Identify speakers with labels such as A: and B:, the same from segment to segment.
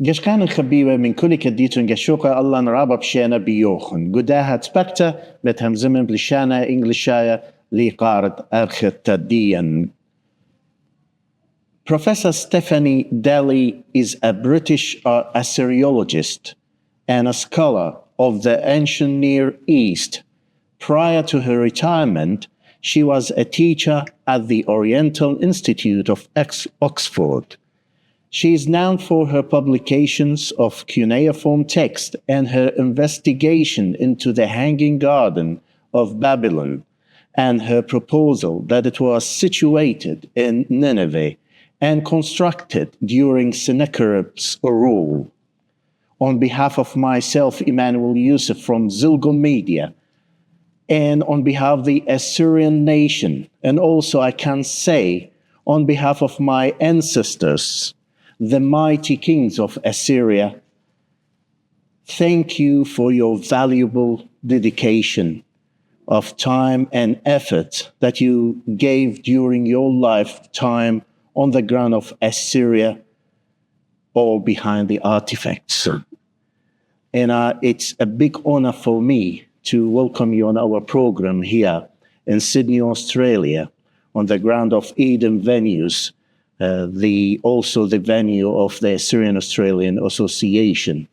A: Geshkan Khabiba min kulli kaditun geshoka Allah narabab shana biyochun. Gudahat spekta met hamzimin blishana Englishaya li qarat architadian. Professor Stephanie Dalley is a British Assyriologist and a scholar of the ancient Near East. Prior to her retirement, she was a teacher at the Oriental Institute of Oxford. She is known for her publications of cuneiform text and her investigation into the Hanging Garden of Babylon and her proposal that it was situated in Nineveh and constructed during Sennacherib's rule. On behalf of myself, Emmanuel Yusuf from Zilgo Media, and on behalf of the Assyrian nation, and also I can say on behalf of my ancestors, the mighty kings of Assyria, thank you for your valuable dedication of time and effort that you gave during your lifetime on the ground of Assyria or behind the artifacts. And it's a big honor for me to welcome you on our program here in Sydney, Australia, on the ground of Eden venues, also the venue of the Assyrian Australian Association.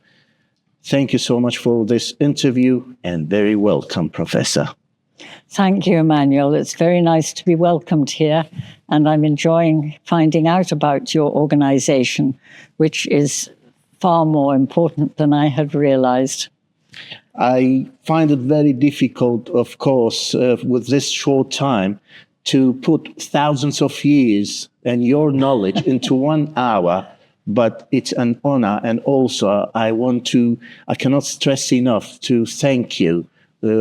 A: Thank you so much for this interview and very welcome, Professor.
B: Thank you, Emmanuel. It's very nice to be welcomed here, and I'm enjoying finding out about your organization, which is far more important than I had realized.
A: I find it very difficult, of course, with this short time, to put thousands of years and your knowledge into 1 hour, but it's an honor. And also, I cannot stress enough to thank you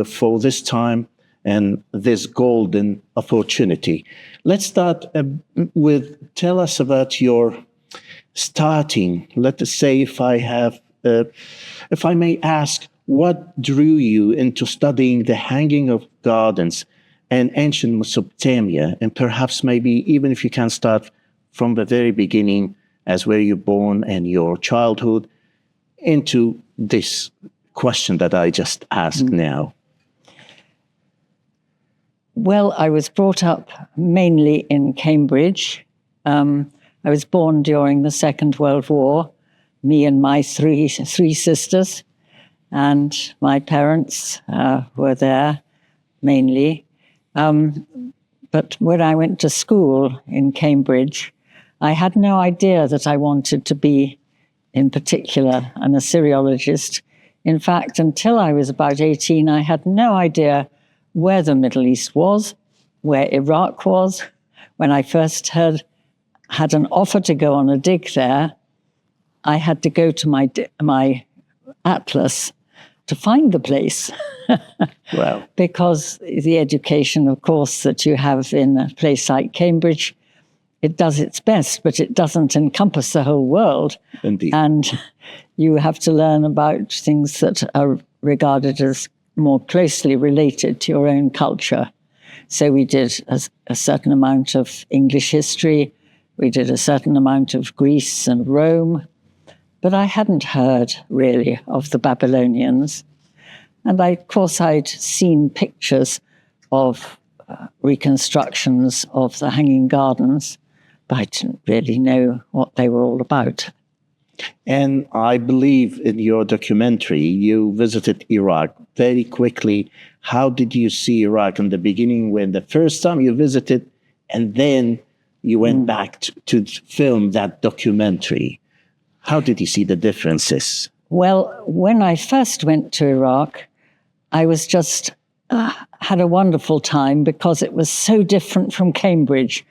A: for this time and this golden opportunity. Let's start tell us about your starting. Let us say, if I may ask, what drew you into studying the Hanging of Gardens and ancient Mesopotamia, and perhaps maybe even if you can start from the very beginning, as where you're born and your childhood, into this question that I just asked now?
B: Well, I was brought up mainly in Cambridge. I was born during the Second World War, me and my three sisters, and my parents were there mainly. But when I went to school in Cambridge, I had no idea that I wanted to be, in particular, an Assyriologist. In fact, until I was about 18, I had no idea where the Middle East was, where Iraq was. When I first had an offer to go on a dig there, I had to go to my atlas to find the place.
A: Wow.
B: Because the education, of course, that you have in a place like Cambridge, it does its best, but it doesn't encompass the whole world.
A: Indeed.
B: And you have to learn about things that are regarded as more closely related to your own culture. So we did a certain amount of English history, we did a certain amount of Greece and Rome, but I hadn't heard really of the Babylonians. And of course, I'd seen pictures of reconstructions of the Hanging Gardens, but I didn't really know what they were all about.
A: And I believe in your documentary, you visited Iraq very quickly. How did you see Iraq in the beginning when the first time you visited, and then you went back to film that documentary? How did you see the differences?
B: Well, when I first went to Iraq, I was just had a wonderful time because it was so different from Cambridge.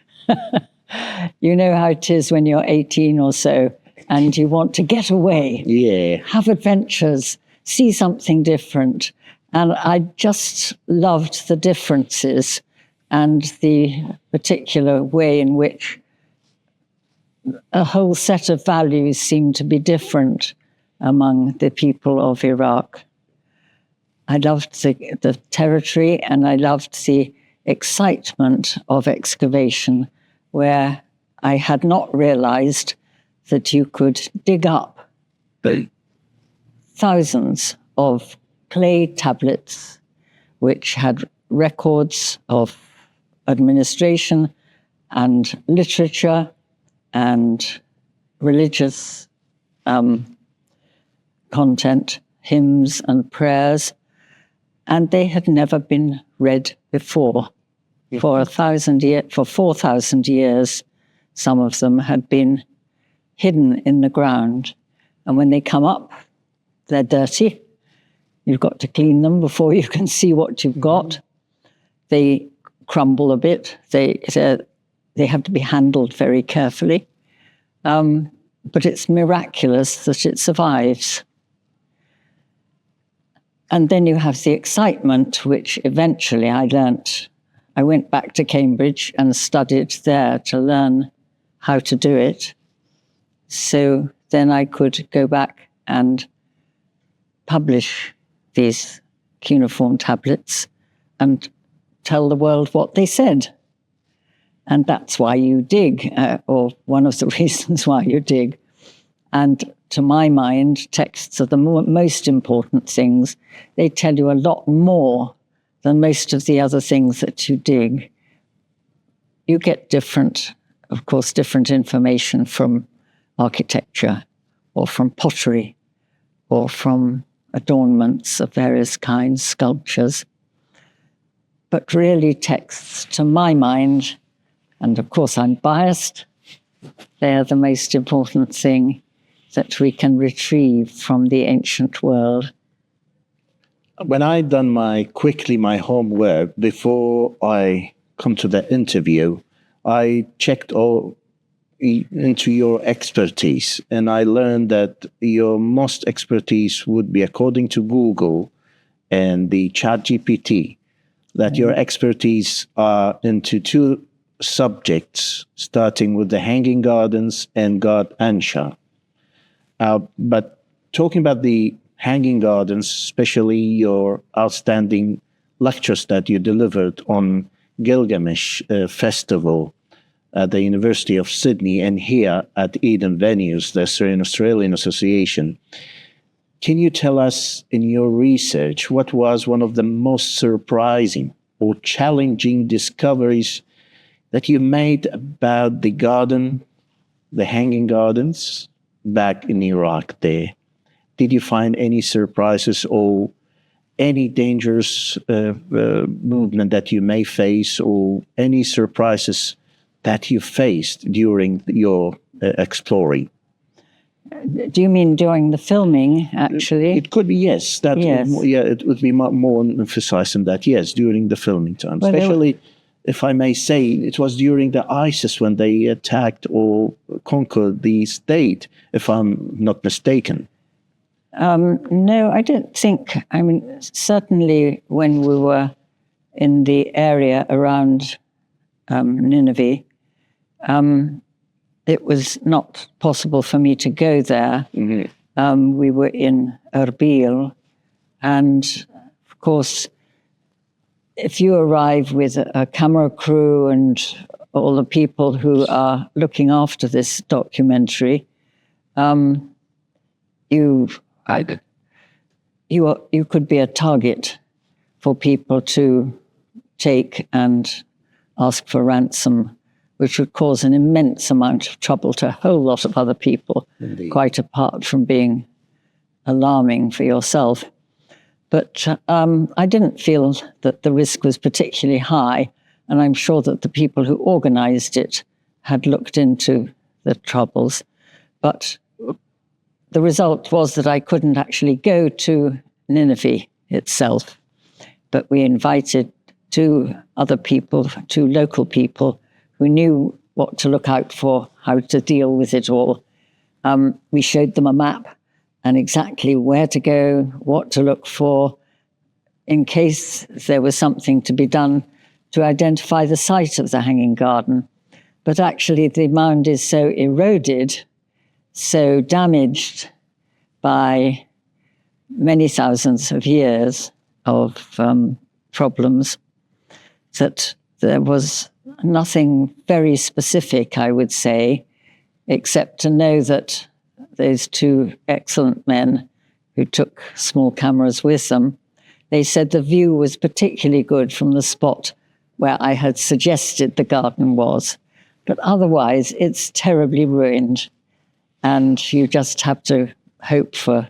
B: You know how it is when you're 18 or so and you want to get away, have adventures, see something different. And I just loved the differences and the particular way in which a whole set of values seemed to be different among the people of Iraq. I loved the territory, and I loved the excitement of excavation, where I had not realized that you could dig up thousands of clay tablets which had records of administration and literature and religious content, hymns and prayers, and they had never been read before. For 4,000 years, some of them had been hidden in the ground. And when they come up, they're dirty. You've got to clean them before you can see what you've got. They crumble a bit. They have to be handled very carefully. But it's miraculous that it survives. And then you have the excitement, which eventually I learnt. I went back to Cambridge and studied there to learn how to do it. So then I could go back and publish these cuneiform tablets and tell the world what they said. And that's why you dig, or one of the reasons why you dig. And to my mind, texts are the most important things. They tell you a lot more than most of the other things that you dig. You get different information from architecture or from pottery or from adornments of various kinds, sculptures. But really texts, to my mind, and of course I'm biased, they're the most important thing that we can retrieve from the ancient world.
A: When I done my homework before I come to the interview, I checked all into your expertise, and I learned that your most expertise would be, according to Google and the ChatGPT, that your expertise are into two subjects, starting with the Hanging Gardens and God Ansha. But talking about the Hanging Gardens, especially your outstanding lectures that you delivered on Gilgamesh Festival at the University of Sydney and here at Eden Venues, the Assyrian Australian Association. Can you tell us, in your research, what was one of the most surprising or challenging discoveries that you made about the garden, the Hanging Gardens, back in Iraq there? Did you find any surprises or any dangerous movement that you may face, or any surprises that you faced during your exploring?
B: Do you mean during the filming, actually?
A: It could be, yes.
B: Yes.
A: It would be more emphasized on that, yes, during the filming time. Well, especially, if I may say, it was during the ISIS when they attacked or conquered the state, if I'm not mistaken.
B: No, I don't think. I mean, certainly when we were in the area around Nineveh, it was not possible for me to go there. Mm-hmm. We were in Erbil, and of course, if you arrive with a camera crew and all the people who are looking after this documentary, you could be a target for people to take and ask for ransom, which would cause an immense amount of trouble to a whole lot of other people. Indeed. Quite apart from being alarming for yourself. But I didn't feel that the risk was particularly high, and I'm sure that the people who organized it had looked into the troubles. But the result was that I couldn't actually go to Nineveh itself, but we invited two local people who knew what to look out for, how to deal with it all. We showed them a map and exactly where to go, what to look for, in case there was something to be done to identify the site of the Hanging Garden. But actually the mound is so eroded, so damaged by many thousands of years of problems, that there was nothing very specific, I would say, except to know that those two excellent men who took small cameras with them, they said the view was particularly good from the spot where I had suggested the garden was. But otherwise, it's terribly ruined. And you just have to hope for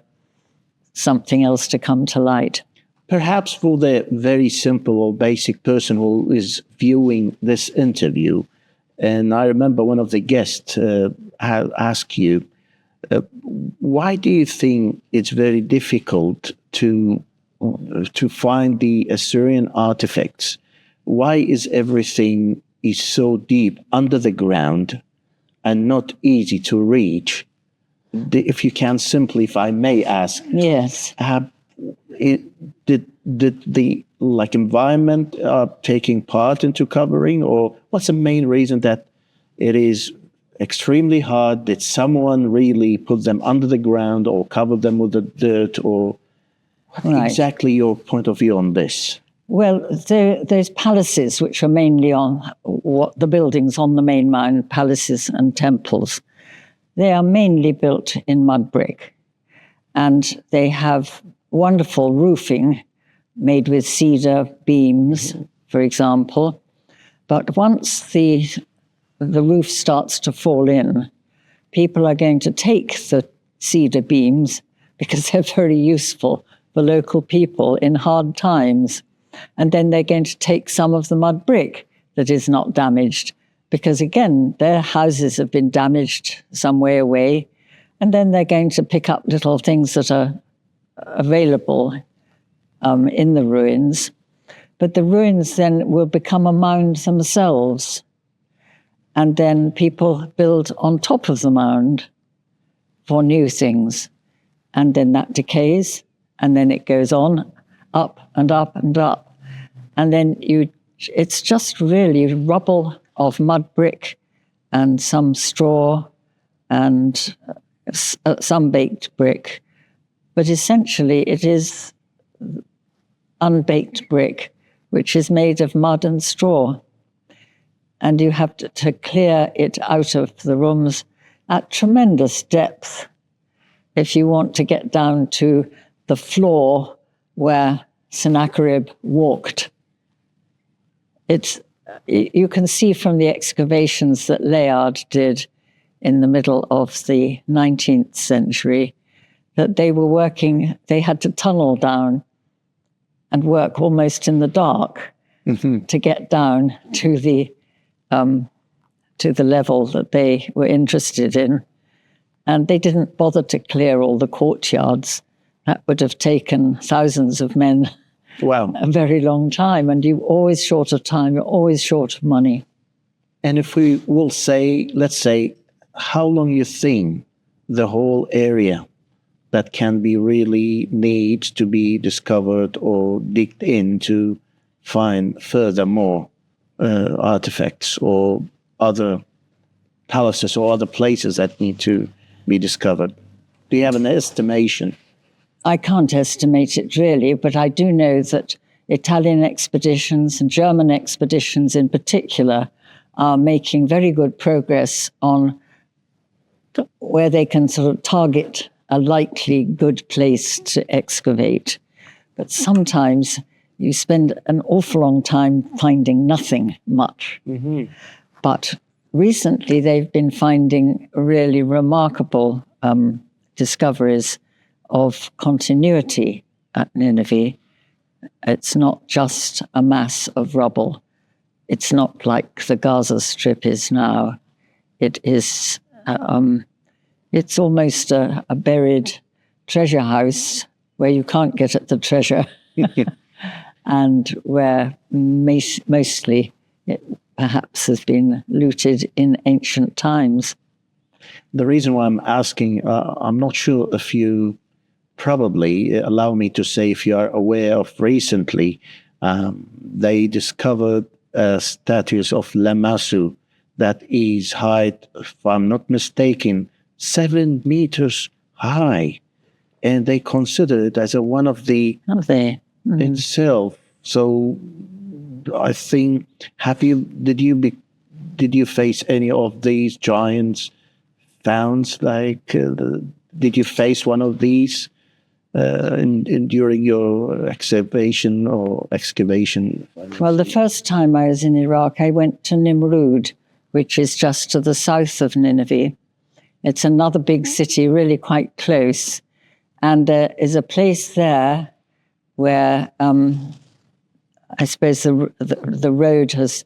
B: something else to come to light.
A: Perhaps for the very simple or basic person who is viewing this interview, and I remember one of the guests had asked you, why do you think it's very difficult to find the Assyrian artifacts? Why is everything is so deep under the ground and not easy to reach? If you can simply, if I may ask,
B: yes,
A: did the environment taking part into covering, or what's the main reason that it is extremely hard? Did someone really put them under the ground or cover them with the dirt, or what exactly your point of view on this?
B: Well, there's palaces which are mainly on the buildings on the main mound, palaces and temples. They are mainly built in mud brick, and they have wonderful roofing made with cedar beams, for example. But once the roof starts to fall in, people are going to take the cedar beams because they're very useful for local people in hard times. And then they're going to take some of the mud brick that is not damaged, because again, their houses have been damaged some way away. And then they're going to pick up little things that are available in the ruins. But the ruins then will become a mound themselves. And then people build on top of the mound for new things. And then that decays, and then it goes on up and up and up. And then it's just really rubble of mud brick and some straw and some baked brick. But essentially it is unbaked brick, which is made of mud and straw. And you have to clear it out of the rooms at tremendous depth if you want to get down to the floor where Sennacherib walked. You can see from the excavations that Layard did in the middle of the 19th century that they had to tunnel down and work almost in the dark to get down to the level that they were interested in. And they didn't bother to clear all the courtyards. That would have taken thousands of men.
A: Wow.
B: A very long time. And you're always short of time, you're always short of money.
A: And if we will say, let's say, how long you think the whole area that can be really needs to be discovered or digged in to find furthermore artifacts or other palaces or other places that need to be discovered? Do you have an estimation?
B: I can't estimate it really, but I do know that Italian expeditions and German expeditions in particular are making very good progress on where they can sort of target a likely good place to excavate. But sometimes you spend an awful long time finding nothing much. Mm-hmm. But recently they've been finding really remarkable discoveries of continuity at Nineveh. It's not just a mass of rubble. It's not like the Gaza Strip is now. It is, it's almost a buried treasure house where you can't get at the treasure and where mostly it perhaps has been looted in ancient times.
A: The reason why I'm asking, I'm not sure if you probably allow me to say if you are aware of recently, they discovered statues of Lamassu that is height, if I'm not mistaken, 7 meters high. And they consider it as one of the itself. So I think, did you face any of these giants founds like Did you face one of these during your excavation?
B: Well, the first time I was in Iraq, I went to Nimrud, which is just to the south of Nineveh. It's another big city, really quite close. And there is a place there where I suppose the road has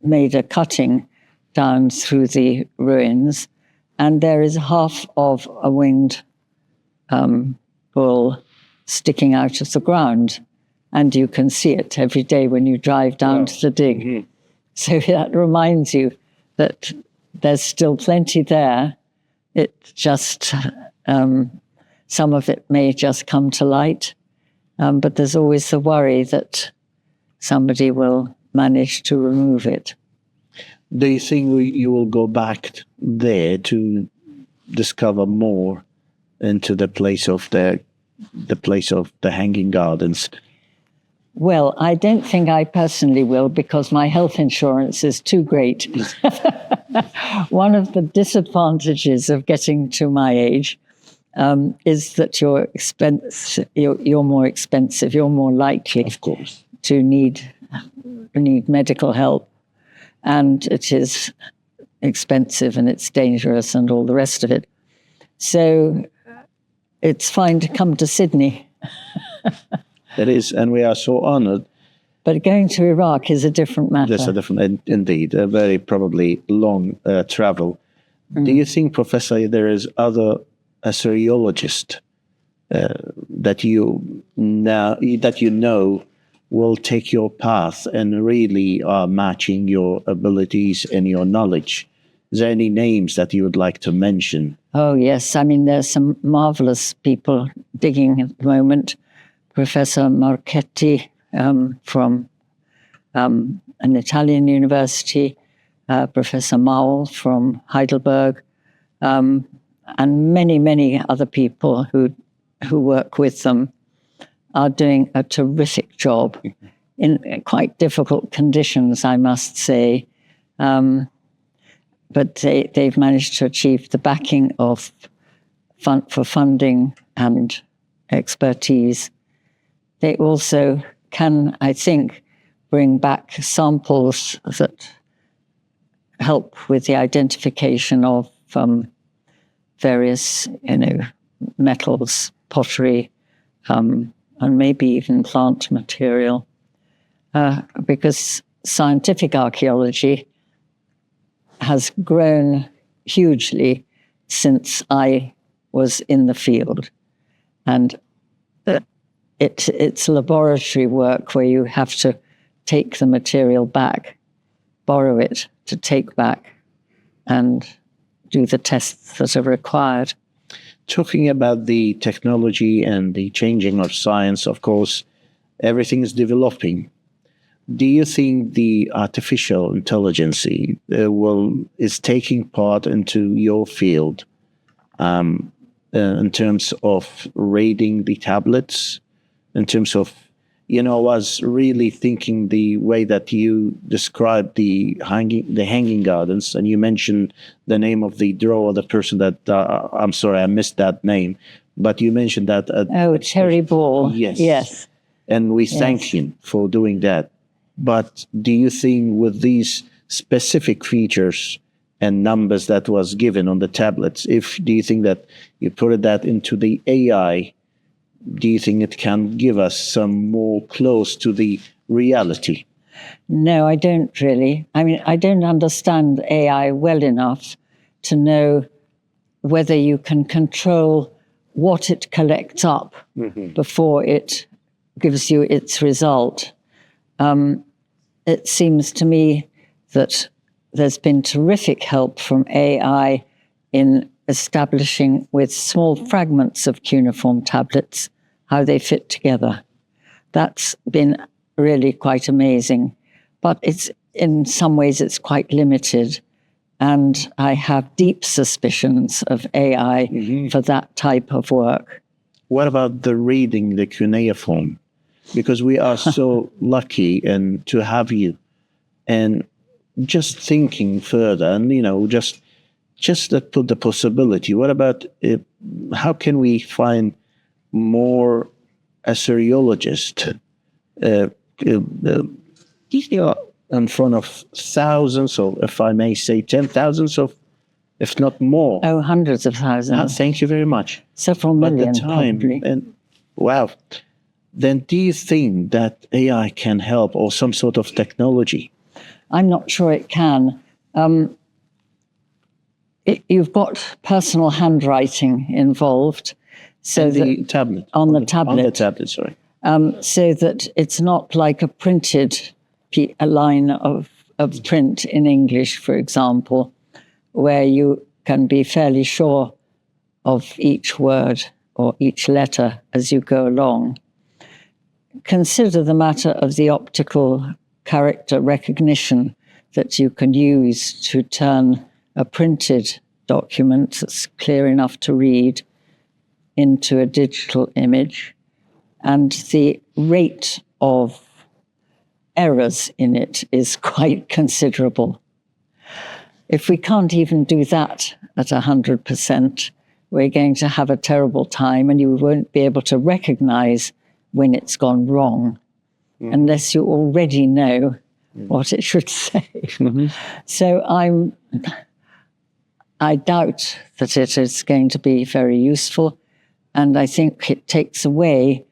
B: made a cutting down through the ruins, and there is half of a winged bull sticking out of the ground, and you can see it every day when you drive down to the dig. Mm-hmm. So that reminds you that there's still plenty there. It just, some of it may just come to light, but there's always the worry that somebody will manage to remove it.
A: Do you think you will go back there to discover more into the place of the Hanging Gardens?
B: Well, I don't think I personally will, because my health insurance is too great. One of the disadvantages of getting to my age is that you're more expensive. You're more likely,
A: of course,
B: to need medical help, and it is expensive and it's dangerous and all the rest of it. So it's fine to come to Sydney.
A: It is, and we are so honored.
B: But going to Iraq is a different matter.
A: That's a different, indeed, a very probably long travel. Do you think, Professor, there is other Assyriologists that you know will take your path and really are matching your abilities and your knowledge? Is there any names that you would like to mention?
B: Oh, yes. I mean, there's some marvelous people digging at the moment. Professor Marchetti from an Italian university, Professor Maul from Heidelberg, and many, many other people who work with them are doing a terrific job in quite difficult conditions, I must say. But they've managed to achieve the backing of for funding and expertise. They also can, I think, bring back samples that help with the identification of various, metals, pottery, and maybe even plant material, because scientific archaeology has grown hugely since I was in the field. And it's laboratory work where you have to take the material back, borrow it to take back, and do the tests that are required.
A: Talking about the technology and the changing of science, of course, everything is developing. Do you think the artificial intelligence is taking part into your field in terms of reading the tablets? In terms of, I was really thinking the way that you described the hanging gardens, and you mentioned the name of the drawer, the person that, I'm sorry, I missed that name, but you mentioned that.
B: Terry Ball.
A: Yes. And we thank him for doing that. But do you think with these specific features and numbers that was given on the tablets, do you think that you put that into the AI, do you think it can give us some more close to the reality?
B: No, I don't really. I mean, I don't understand AI well enough to know whether you can control what it collects up before it gives you its result. It seems to me that there's been terrific help from AI in establishing with small fragments of cuneiform tablets how they fit together. That's been really quite amazing. But in some ways it's quite limited. And I have deep suspicions of AI for that type of work.
A: What about the reading the cuneiform? Because we are so lucky to have you. And just thinking further and, just just that put the possibility. What about how can we find more Assyriologists? These are in front of thousands, or if I may say, 10,000s of, if not more.
B: Oh, hundreds of thousands.
A: Thank you very much.
B: Several million,
A: at the time,
B: probably.
A: And wow. Then do you think that AI can help, or some sort of technology?
B: I'm not sure it can. You've got personal handwriting involved. So
A: the tablet.
B: On the tablet.
A: On the tablet, sorry.
B: So that it's not like a printed a line of print in English, for example, where you can be fairly sure of each word or each letter as you go along. Consider the matter of the optical character recognition that you can use to turn a printed document that's clear enough to read into a digital image, and the rate of errors in it is quite considerable. If we can't even do that at 100%, we're going to have a terrible time, and you won't be able to recognize when it's gone wrong unless you already know what it should say. So I doubt that it is going to be very useful, and I think it takes away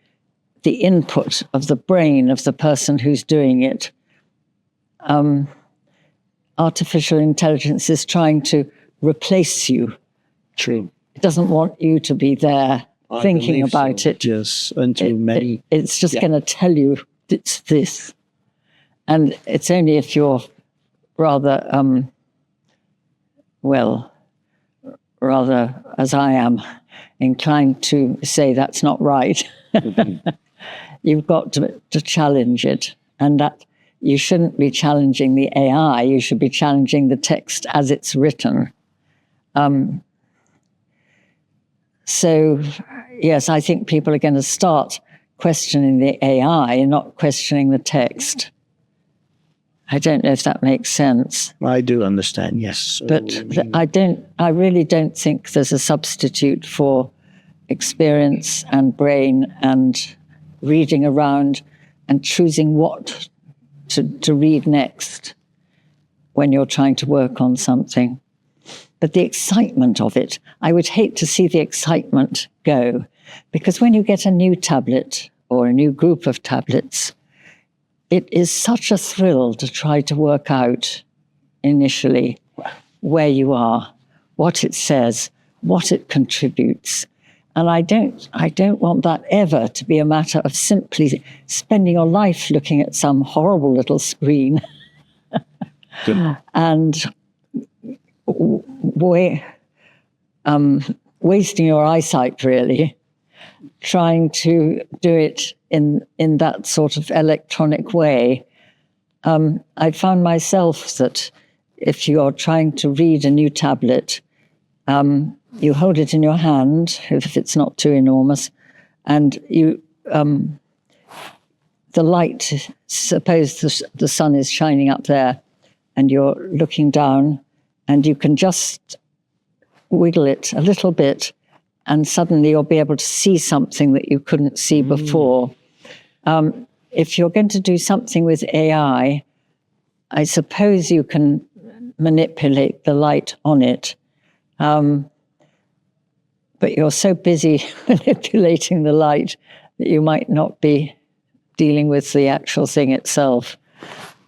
B: the input of the brain of the person who's doing it. Artificial intelligence is trying to replace you.
A: True.
B: It doesn't want you to be there thinking about it.
A: Yes, until many.
B: It's just going to tell you it's this. And it's only if you're rather, rather as I am, inclined to say that's not right. You've got to challenge it, and that you shouldn't be challenging the AI, you should be challenging the text as it's written. So, yes, I think people are going to start questioning the AI and not questioning the text. I don't know if that makes sense.
A: I do understand, yes.
B: But I really don't think there's a substitute for experience and brain and reading around and choosing what to read next when you're trying to work on something. But the excitement of it, I would hate to see the excitement go, because when you get a new tablet or a new group of tablets, it is such a thrill to try to work out initially where you are, what it says, what it contributes. And I don't want that ever to be a matter of simply spending your life looking at some horrible little screen and wasting your eyesight, really, trying to do it in that sort of electronic way. I found myself that if you're trying to read a new tablet, you hold it in your hand, if it's not too enormous, and you the light, suppose the sun is shining up there, and you're looking down, and you can just wiggle it a little bit, and suddenly you'll be able to see something that you couldn't see before. If you're going to do something with AI, I suppose you can manipulate the light on it. But you're so busy manipulating the light that you might not be dealing with the actual thing itself.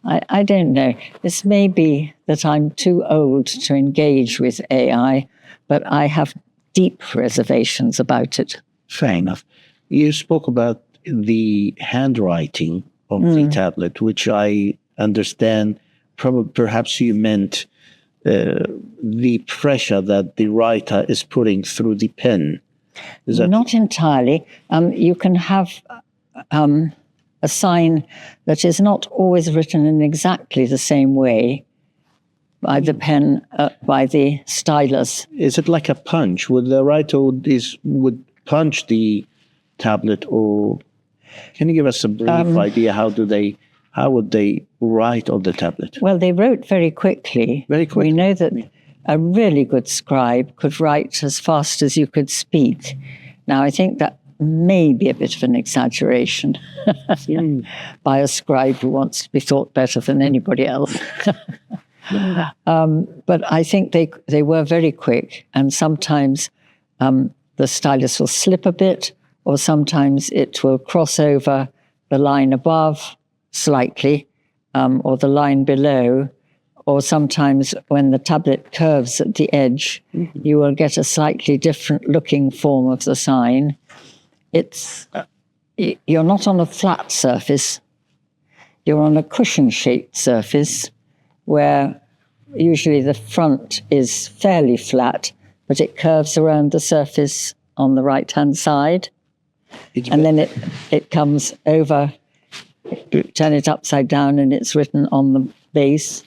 B: I don't know. This may be that I'm too old to engage with AI, but I have deep reservations about it.
A: Fair enough. You spoke about the handwriting of the tablet, which I understand perhaps you meant the pressure that the writer is putting through the pen. Is that
B: not entirely? You can have a sign that is not always written in exactly the same way by the pen, by the stylus.
A: Is it like a punch? Would the writer would punch the tablet, or can you give us a brief idea how would they write on the tablet?
B: Well, they wrote very quickly.
A: Very quickly.
B: We know that a really good scribe could write as fast as you could speak. Now, I think that may be a bit of an exaggeration by a scribe who wants to be thought better than anybody else. But I think they were very quick, and sometimes the stylus will slip a bit, or sometimes it will cross over the line above slightly, or the line below, or sometimes when the tablet curves at the edge, you will get a slightly different looking form of the sign. You're not on a flat surface, you're on a cushion-shaped surface where usually the front is fairly flat, but it curves around the surface on the right-hand side. And then it comes over, turn it upside down, and it's written on the base.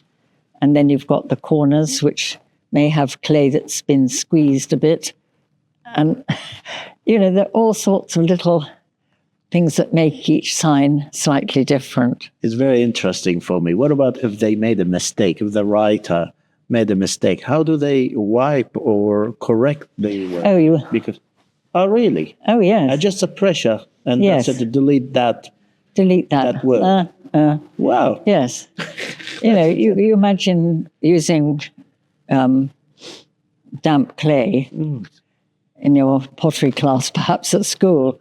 B: And then you've got the corners, which may have clay that's been squeezed a bit. And, there are all sorts of little things that make each sign slightly different.
A: It's very interesting for me. What about if they made a mistake, if the writer made a mistake? How do they wipe or correct the work? Oh, really?
B: Oh, yes.
A: Just a pressure, and
B: yes.
A: That's it, to delete that.
B: Delete that
A: word. Wow.
B: Yes. You imagine using damp clay in your pottery class, perhaps at school,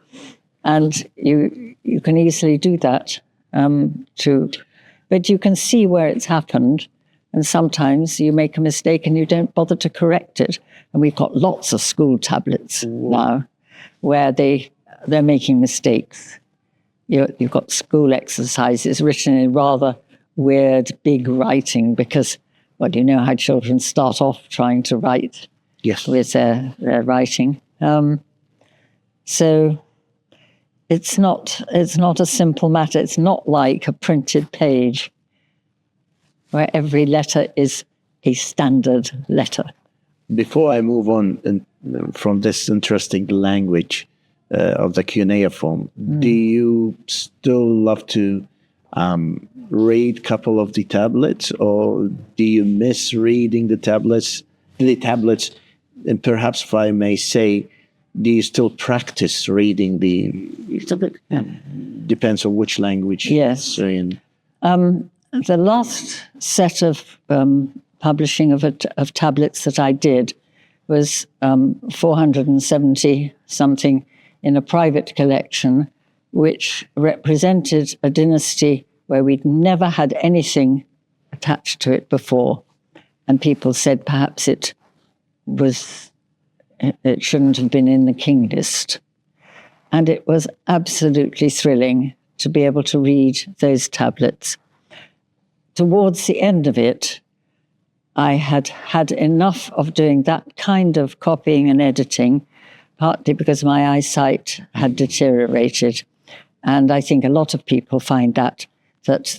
B: and you can easily do that. But you can see where it's happened, and sometimes you make a mistake and you don't bother to correct it. And we've got lots of school tablets now where they're making mistakes. You've got school exercises written in rather weird, big writing because, you know how children start off trying to write with their writing. So it's not a simple matter. It's not like a printed page where every letter is a standard letter.
A: Before I move on from this interesting language of the cuneiform, do you still love to read a couple of the tablets, or do you miss reading the tablets? And perhaps, if I may say, do you still practice reading the tablet? Depends on which language.
B: Yes.
A: The
B: last set of publishing of tablets that I did was 470 something in a private collection, which represented a dynasty where we'd never had anything attached to it before. And people said perhaps it shouldn't have been in the king list. And it was absolutely thrilling to be able to read those tablets. Towards the end of it, I had had enough of doing that kind of copying and editing, partly because my eyesight had deteriorated. And I think a lot of people find that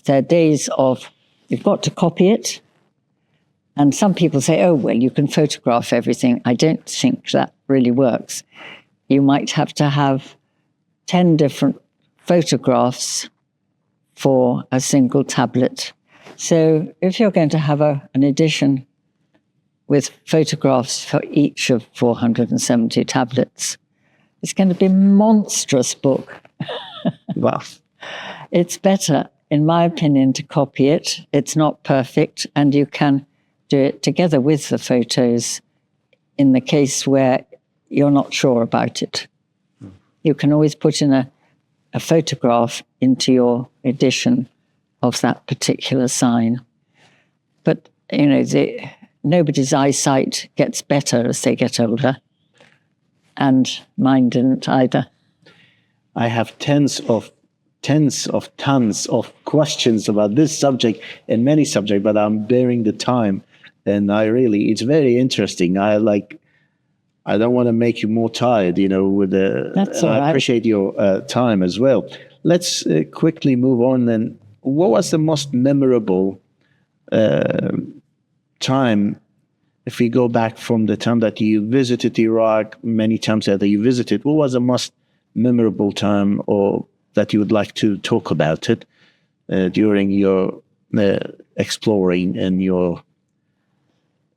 B: their days of, you've got to copy it. And some people say, oh, well, you can photograph everything. I don't think that really works. You might have to have 10 different photographs for a single tablet. So if you're going to have an edition with photographs for each of 470 tablets, it's going to be a monstrous book.
A: Wow.
B: It's better, in my opinion, to copy it. It's not perfect, and you can do it together with the photos in the case where you're not sure about it. You can always put in a photograph into your edition of that particular sign. But, nobody's eyesight gets better as they get older, and mine didn't either.
A: I have tons of questions about this subject and many subjects, but I'm bearing the time, and it's very interesting. I don't want to make you more tired,
B: That's all right.
A: I appreciate your time as well. Let's quickly move on then. What was the most memorable time, if we go back from the time that you visited Iraq, many times that you visited, what was the most memorable time, or that you would like to talk about it during your exploring and your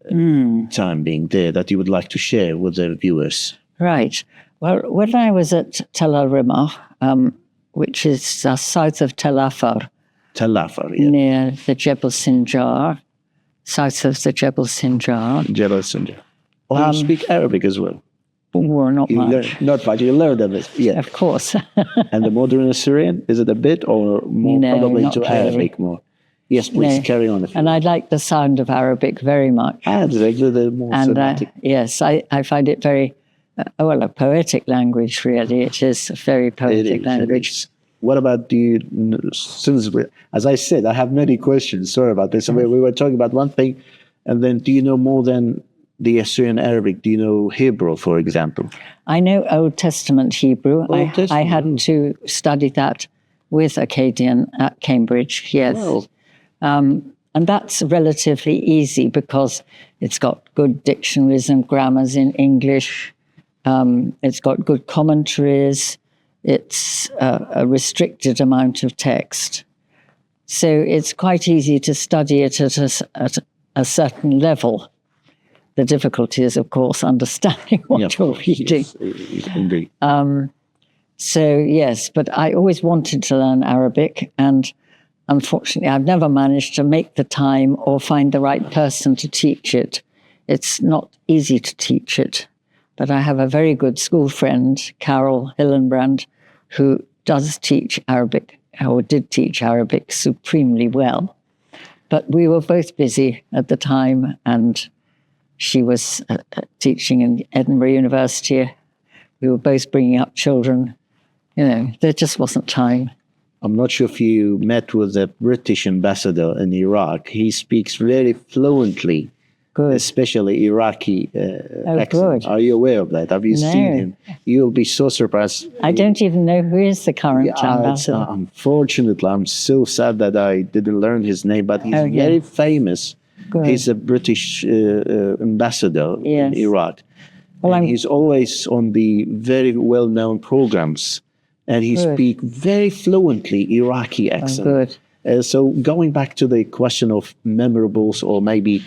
A: time being there that you would like to share with the viewers?
B: Right. Well, when I was at Tel Arimah, which is south of Tel Afar, near the Jebel Sinjar, south of the Jebel Sinjar.
A: Jebel Sinjar. Oh, you speak Arabic as well?
B: Well, not much.
A: Not much. You learned of it, yeah.
B: Of course.
A: And the modern Assyrian, is it a bit or more probably
B: not
A: to
B: really.
A: Arabic more? Yes, please, carry on.
B: And I like the sound of Arabic very much.
A: The more semantic.
B: Yes, I find it very, a poetic language, really. It is a very poetic language.
A: What about as I said, I have many questions. Sorry about this. We were talking about one thing, and then do you know more than the Assyrian Arabic? Do you know Hebrew, for example?
B: I know Old Testament Hebrew. I had to study that with Akkadian at Cambridge, yes.
A: Wow.
B: And that's relatively easy because it's got good dictionaries and grammars in English. It's got good commentaries. It's a restricted amount of text. So it's quite easy to study it at a certain level. The difficulty is, of course, understanding what you're reading.
A: Yes, indeed.
B: So, yes, but I always wanted to learn Arabic, and unfortunately, I've never managed to make the time or find the right person to teach it. It's not easy to teach it. But I have a very good school friend, Carol Hillenbrand, who does teach Arabic, or did teach Arabic supremely well. But we were both busy at the time, and she was teaching in Edinburgh University. We were both bringing up children. There just wasn't time.
A: I'm not sure if you met with the British ambassador in Iraq. He speaks very fluently, especially Iraqi accent.
B: Good.
A: Are you aware of that? Have you seen him? You'll be so surprised.
B: I don't even know who is the current ambassador.
A: Unfortunately, I'm so sad that I didn't learn his name, but he's very famous. Good. He's a British ambassador in Iraq. Well, he's always on the very well-known programs. And he speaks very fluently Iraqi accent. So going back to the question of memorables, or maybe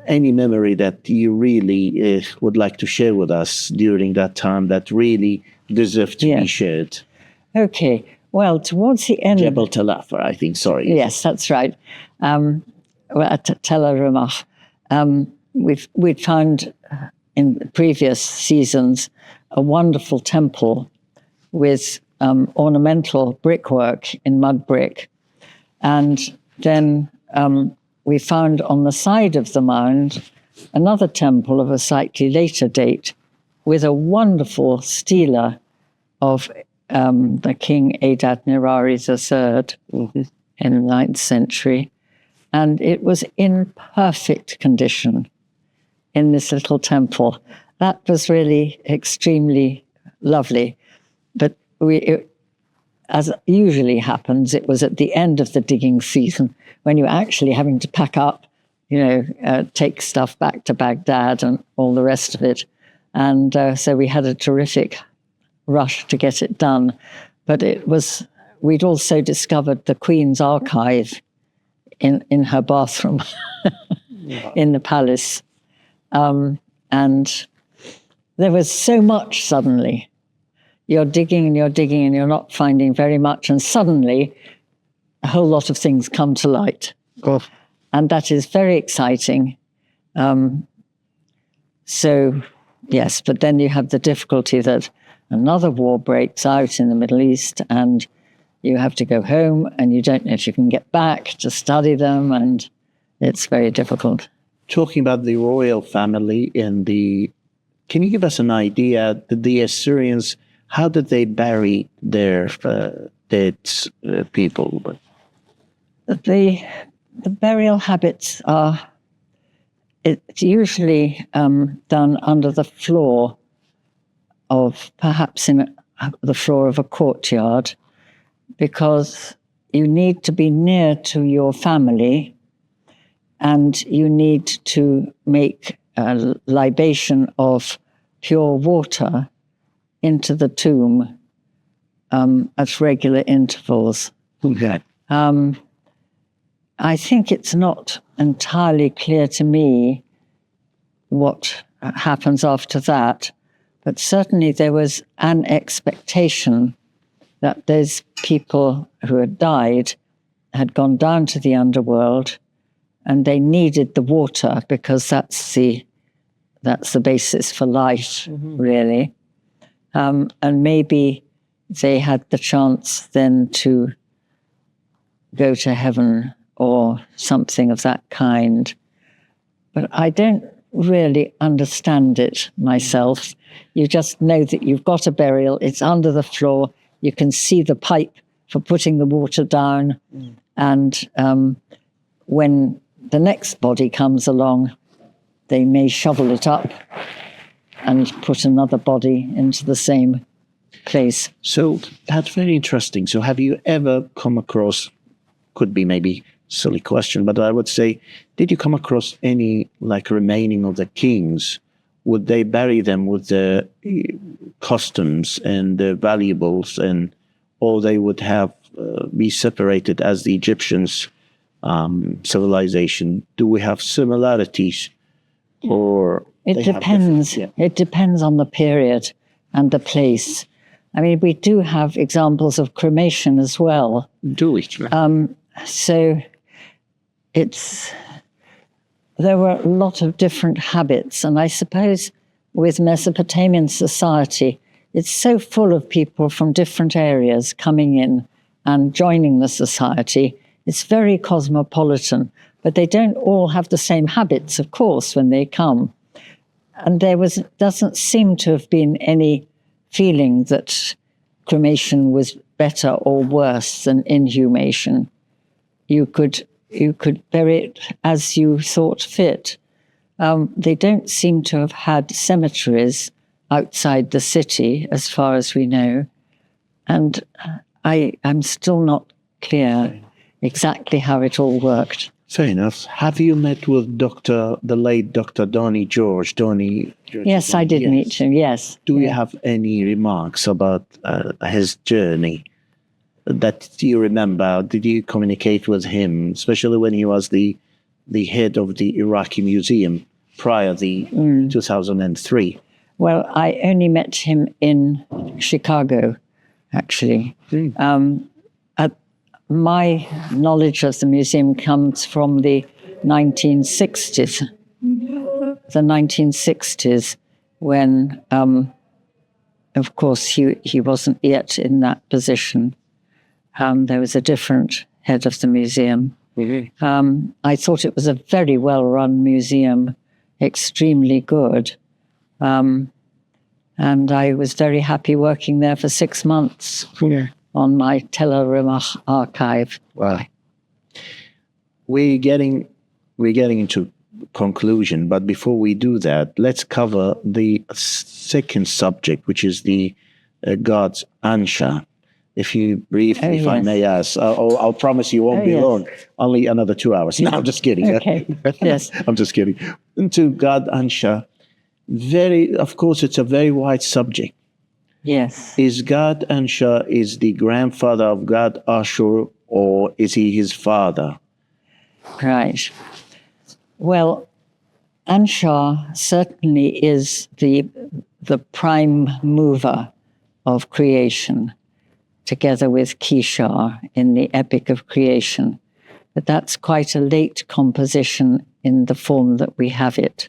A: any memory that you really would like to share with us during that time that really deserves to be shared.
B: Okay. Well, towards the end...
A: Jebel Tel Afar, I think, sorry.
B: Yes, that's right. At Tel Arimah, we'd found in previous seasons a wonderful temple with ornamental brickwork in mud brick. And then we found on the side of the mound another temple of a slightly later date with a wonderful stela of the King Adad-nirari III in the 9th century. And it was in perfect condition in this little temple. That was really extremely lovely. But as usually happens, it was at the end of the digging season when you're actually having to pack up, take stuff back to Baghdad and all the rest of it. And so we had a terrific rush to get it done. But we'd also discovered the Queen's archive in her bathroom in the palace. And there was so much suddenly. You're digging and you're digging and you're not finding very much. And suddenly a whole lot of things come to light. And that is very exciting. So, yes, but then you have the difficulty that another war breaks out in the Middle East and you have to go home and you don't know if you can get back to study them, and it's very difficult.
A: Talking about the royal family can you give us an idea, the Assyrians, how did they bury their dead people?
B: The burial habits it's usually done under the floor of, perhaps in the floor of a courtyard, because you need to be near to your family and you need to make a libation of pure water into the tomb at regular intervals.
A: Okay.
B: I think it's not entirely clear to me what happens after that, but certainly there was an expectation that those people who had died had gone down to the underworld, and they needed the water because that's the basis for life, really. And maybe they had the chance then to go to heaven or something of that kind. But I don't really understand it myself. You just know that you've got a burial, it's under the floor, you can see the pipe for putting the water down, and when the next body comes along, they may shovel it up and put another body into the same place.
A: So that's very interesting. So have you ever come across, could be maybe silly question, but I would say, did you come across any like remaining of the kings? Would they bury them with the customs and the valuables, and or they would have be separated as the Egyptians' civilization? Do we have similarities, or
B: it depends? It depends on the period and the place. I mean, we do have examples of cremation as well.
A: Do we?
B: So there were a lot of different habits, and I suppose with Mesopotamian society, it's so full of people from different areas coming in and joining the society. It's very cosmopolitan, but they don't all have the same habits, of course, when they come. And doesn't seem to have been any feeling that cremation was better or worse than inhumation. You could bury it as you thought fit. They don't seem to have had cemeteries outside the city, as far as we know. And I'm still not clear exactly how it all worked.
A: Fair enough. Have you met with the late Dr. Donnie George?
B: Yes, I did meet him, yes.
A: Do you have any remarks about his journey that you remember? Did you communicate with him, especially when he was the head of the Iraqi Museum prior to 2003?
B: Well, I only met him in Chicago, actually. My knowledge of the museum comes from the 1960s. The 1960s, when, of course, he wasn't yet in that position. There was a different head of the museum. I thought it was a very well-run museum, extremely good. And I was very happy working there for 6 months on my Telerim archive.
A: Wow. We're getting into conclusion, but before we do that, let's cover the second subject, which is the gods Ansha. If you briefly, if I may ask, I'll promise you won't be long. Only another 2 hours. No, I'm just kidding.
B: Okay. Yes.
A: I'm just kidding. To God Ansha, of course, it's a very wide subject.
B: Yes.
A: Is God Ansha is the grandfather of God Ashur, or is he his father?
B: Right. Well, Ansha certainly is the prime mover of creation, together with Kishar in the Epic of Creation. But that's quite a late composition in the form that we have it.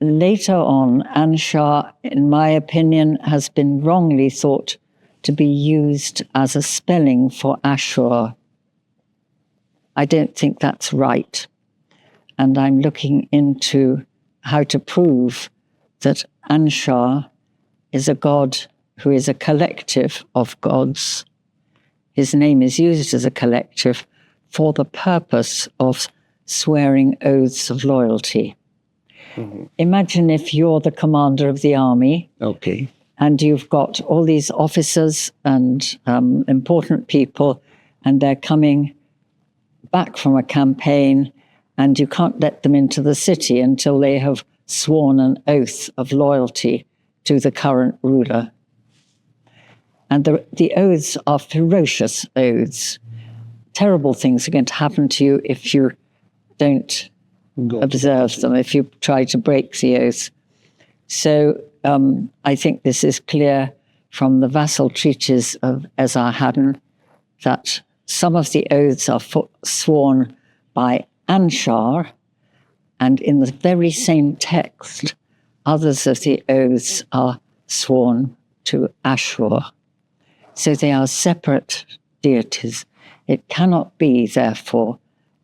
B: Later on, Ansha, in my opinion, has been wrongly thought to be used as a spelling for Ashur. I don't think that's right. And I'm looking into how to prove that Ansha is a god who is a collective of gods. His name is used as a collective for the purpose of swearing oaths of loyalty. Imagine if you're the commander of the army.
A: Okay.
B: And you've got all these officers and important people, and they're coming back from a campaign, and you can't let them into the city until they have sworn an oath of loyalty to the current ruler. And the oaths are ferocious oaths. terrible things are going to happen to you if you don't observe them, if you try to break the oath. So I think this is clear from the vassal treatise of Esarhaddon that some of the oaths are sworn by Anshar, and in the very same text, others of the oaths are sworn to Ashur. So they are separate deities. It cannot be, therefore,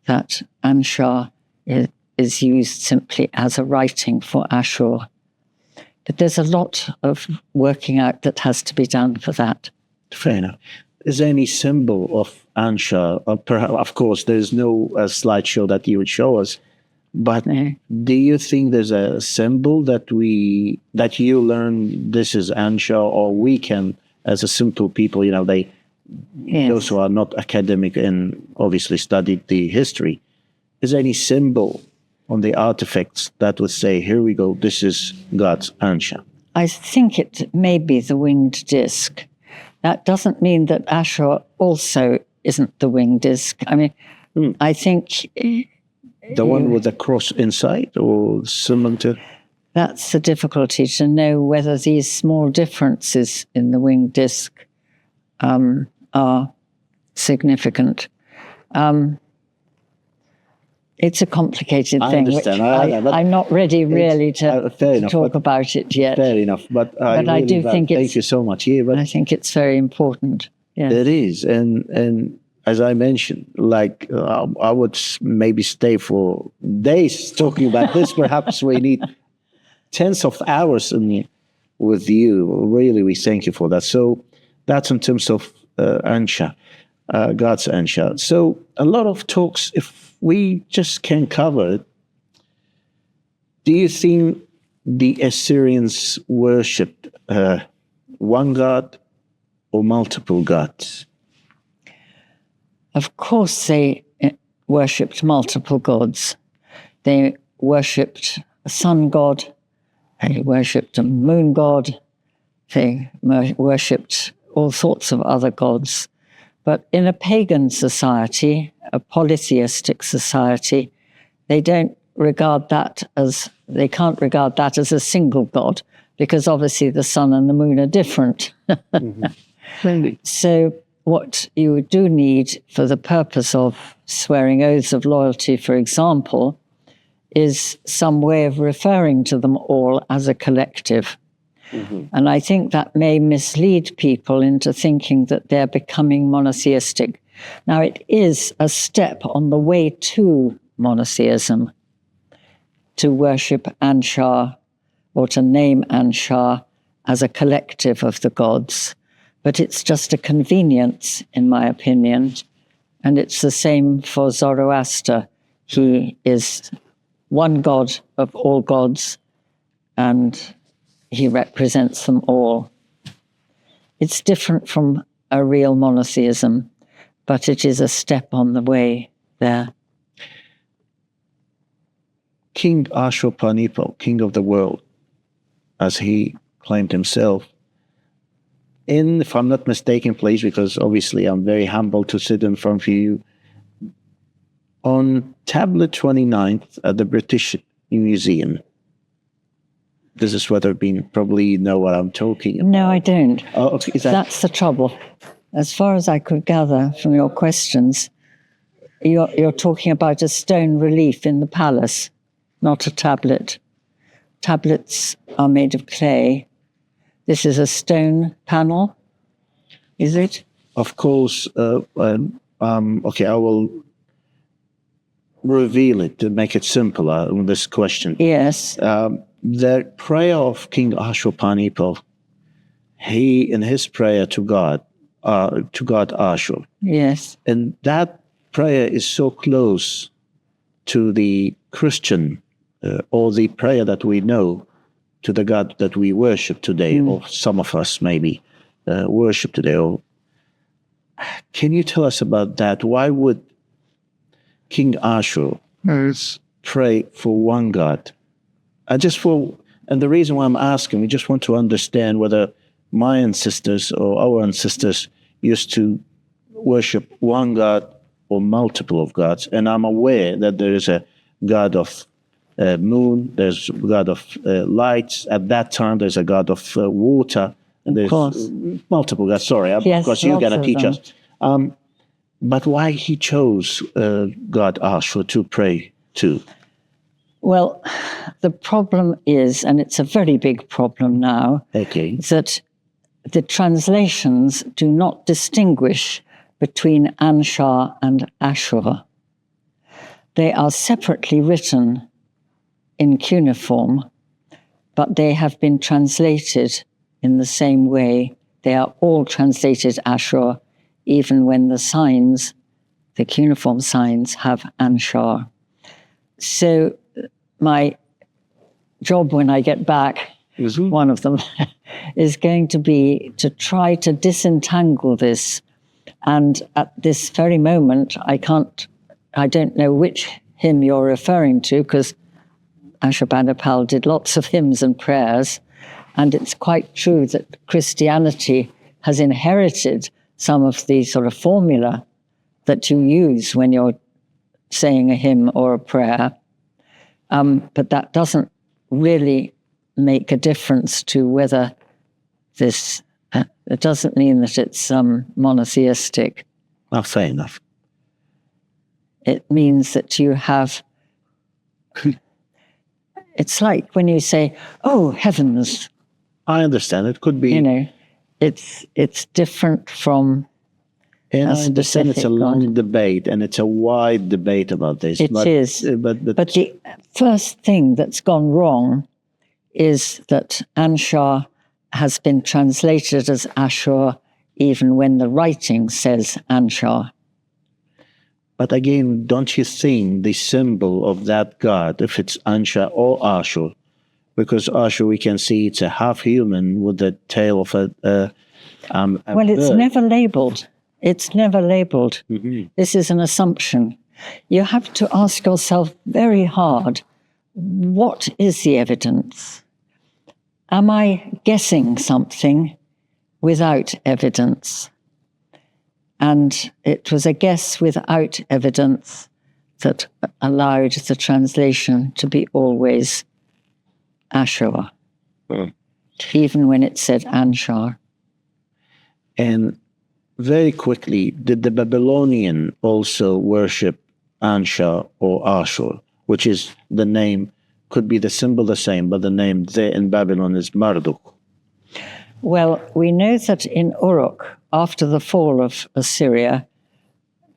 B: that Anshar is used simply as a writing for Ashur. But there's a lot of working out that has to be done for that.
A: Fair enough. Is there any symbol of Anshar? Of course, there's no slideshow that you would show us. But do you think there's a symbol that you learn this is Anshar, or we can, as a simple people, those who are not academic and obviously studied the history, is there any symbol on the artifacts that would say, here we go, this is God's Anshar?
B: I think it may be the winged disc. That doesn't mean that Ashur also isn't the winged disc. I mean, I think...
A: The one with the cross inside, or similar to?
B: That's the difficulty, to know whether these small differences in the winged disc are significant. It's a complicated thing.
A: Understand.
B: I'm not ready really to talk about it yet.
A: Fair enough. But I
B: do think
A: thank you so much. Yeah, but
B: I think it's very important. Yes.
A: It is. And as I mentioned, I would maybe stay for days talking about this. Perhaps we need tens of hours with you. Really, we thank you for that. So that's in terms of Anshar, God's Anshar. So a lot of talks, if we just can cover it, do you think the Assyrians worshipped one god or multiple gods?
B: Of course, they worshipped multiple gods. They worshipped a sun god, they worshipped a moon god, they worshipped all sorts of other gods. But in a pagan society, a polytheistic society, they can't regard that as a single god, because obviously the sun and the moon are different.
A: Mm-hmm.
B: So what you do need for the purpose of swearing oaths of loyalty, for example, is some way of referring to them all as a collective. Mm-hmm. And I think that may mislead people into thinking that they're becoming monotheistic. Now, it is a step on the way to monotheism to worship Anshar, or to name Anshar as a collective of the gods. But it's just a convenience, in my opinion. And it's the same for Zoroaster. He is one god of all gods, and he represents them all. It's different from a real monotheism, but it is a step on the way there.
A: King Ashurbanipal, king of the world, as he claimed himself, if I'm not mistaken, please, because obviously I'm very humble to sit in front of you, on tablet 29th at the British Museum. This is whether probably you know what I'm talking about.
B: No, I don't.
A: Oh, okay.
B: That's the trouble. As far as I could gather from your questions, you're talking about a stone relief in the palace, not a tablet. Tablets are made of clay. This is a stone panel, is it?
A: Of course. Okay, I will reveal it to make it simpler on this question.
B: Yes.
A: The prayer of King Ashurbanipal, he, in his prayer to God Ashur.
B: Yes.
A: And that prayer is so close to the Christian, or the prayer that we know, to the God that we worship today, or some of us maybe worship today. Can you tell us about that? Why would King Ashur pray for one God? And the reason why I'm asking, we just want to understand whether my ancestors or our ancestors used to worship one God or multiple of gods, and I'm aware that there is a god of moon, there's a god of lights. At that time, there's a god of water, and there's multiple gods. Sorry,
B: yes,
A: because you're going to teach
B: them.
A: us. But why he chose God Ashur to pray to?
B: Well, the problem is, and it's a very big problem now, that the translations do not distinguish between Anshar and Ashur. They are separately written in cuneiform, but they have been translated in the same way. They are all translated Ashur, even when the signs, the cuneiform signs, have Anshar. So my job when I get back, one of them, is going to be to try to disentangle this. And at this very moment, I don't know which hymn you're referring to, because Ashurbanipal did lots of hymns and prayers, and it's quite true that Christianity has inherited some of the sort of formula that you use when you're saying a hymn or a prayer, but that doesn't really make a difference to whether this, it doesn't mean that it's monotheistic.
A: Well, fair enough.
B: It means that you have, it's like when you say, oh, heavens.
A: I understand. It could be.
B: You know, it's different from
A: and
B: a
A: I understand it's a long
B: God.
A: debate, and it's a wide debate about this.
B: It is. But the first thing that's gone wrong is that Anshar has been translated as Ashur, even when the writing says Anshar.
A: But again, don't you think the symbol of that god, if it's Anshar or Ashur, because Ashur we can see it's a half human with the tail of a
B: well, it's
A: bird.
B: never labeled. It's never labeled.
A: Mm-hmm.
B: This is an assumption. You have to ask yourself very hard, what is the evidence? Am I guessing something without evidence? And it was a guess without evidence that allowed the translation to be always Ashur, even when it said Anshar.
A: And very quickly, did the Babylonian also worship Anshar or Ashur, which is the name, could be the symbol the same, but the name there in Babylon is Marduk?
B: Well, we know that in Uruk, after the fall of Assyria,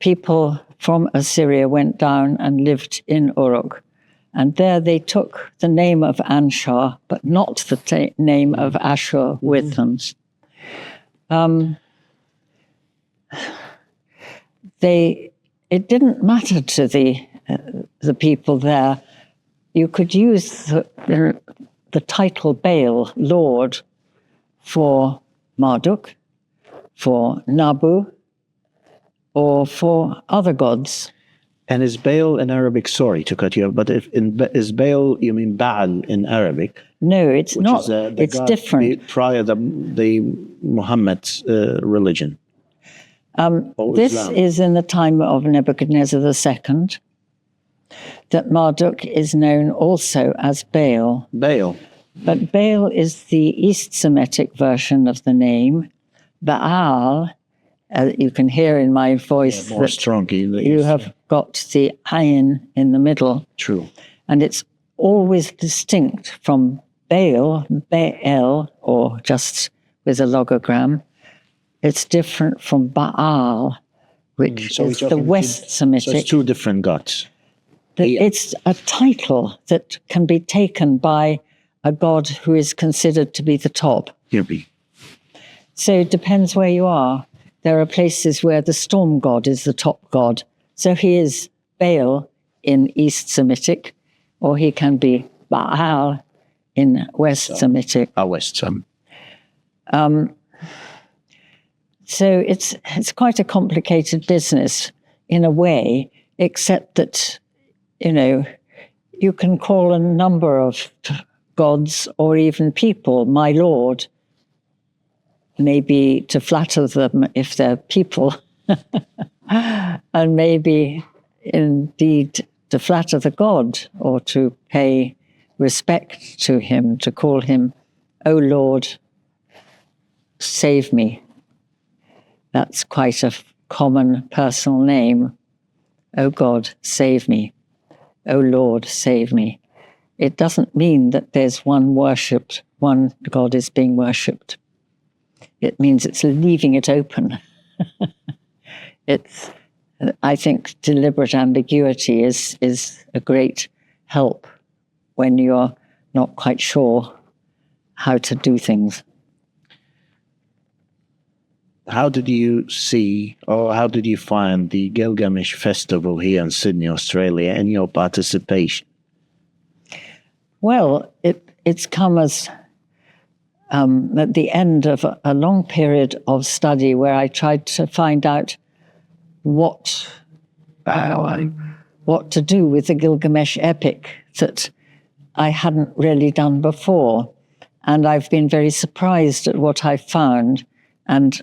B: people from Assyria went down and lived in Uruk. And there they took the name of Anshar, but not the name of Ashur with them. It didn't matter to the people there. You could use the title Baal, Lord, for Marduk, for Nabu, or for other gods.
A: And is Baal in Arabic, sorry to cut you off, but is Baal, you mean Baal in Arabic?
B: No, it's not. It's different.
A: Prior the Muhammad's religion.
B: This is in the time of Nebuchadnezzar II, that Marduk is known also as Baal.
A: Baal.
B: But Baal is the East Semitic version of the name. Baal, you can hear in my voice
A: more strong.
B: You have got the ayin in the middle.
A: True.
B: And it's always distinct from Baal, Baal, or just with a logogram. It's different from Baal, which is the West Semitic.
A: So it's two different gods.
B: It's a title that can be taken by a god who is considered to be the top. So it depends where you are. There are places where the storm god is the top god. So he is Baal in East Semitic, or he can be Baal in West Semitic.
A: West Semitic.
B: So it's quite a complicated business in a way, except that, you know, you can call a number of gods or even people my lord, maybe to flatter them if they're people. and maybe indeed to flatter the god or to pay respect to him, to call him, "O Lord, save me." That's quite a common personal name. "O God, save me. O Lord, save me." It doesn't mean that there's one worshipped, one God is being worshipped. It means it's leaving it open. I think deliberate ambiguity is a great help when you're not quite sure how to do things.
A: How did you see, or how did you find the Gilgamesh Festival here in Sydney, Australia, and your participation?
B: Well, it's come as at the end of a long period of study where I tried to find out what to do with the Gilgamesh epic that I hadn't really done before. And I've been very surprised at what I found and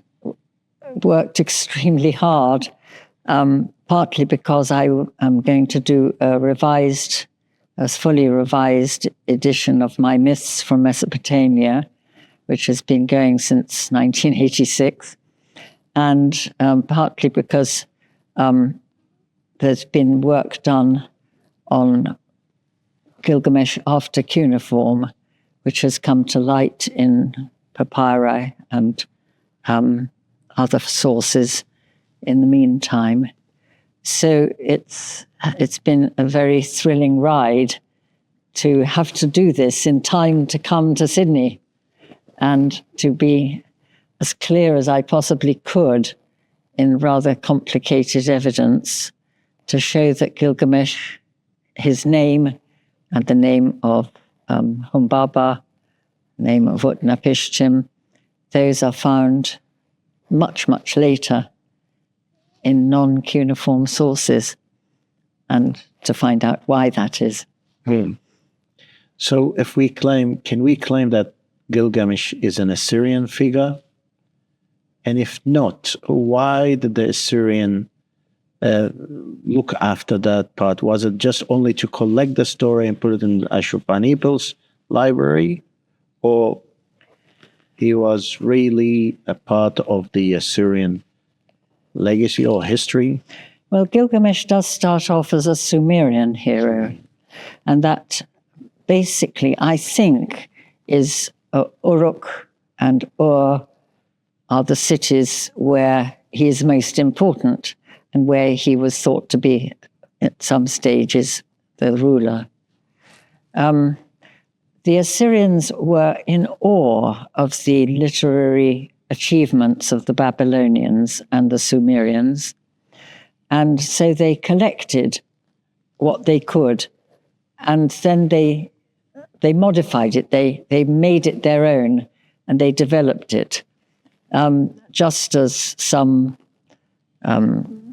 B: worked extremely hard, partly because I am going to do a fully revised edition of my myths from Mesopotamia, which has been going since 1986, and partly because there's been work done on Gilgamesh after cuneiform, which has come to light in papyri and other sources in the meantime. So it's been a very thrilling ride to have to do this in time to come to Sydney and to be as clear as I possibly could in rather complicated evidence to show that Gilgamesh, his name and the name of Humbaba, name of Utnapishtim, those are found much, much later in non-cuneiform sources, and to find out why that is.
A: So can we claim that Gilgamesh is an Assyrian figure? And if not, why did the Assyrian look after that part? Was it just only to collect the story and put it in Ashurbanipal's library? Or he was really a part of the Assyrian legacy or history?
B: Well, Gilgamesh does start off as a Sumerian hero, and that basically, I think, is Uruk and Ur are the cities where he is most important and where he was thought to be, at some stages, the ruler. The Assyrians were in awe of the literary achievements of the Babylonians and the Sumerians, and so they collected what they could, and then they modified it, they made it their own, and they developed it, just as some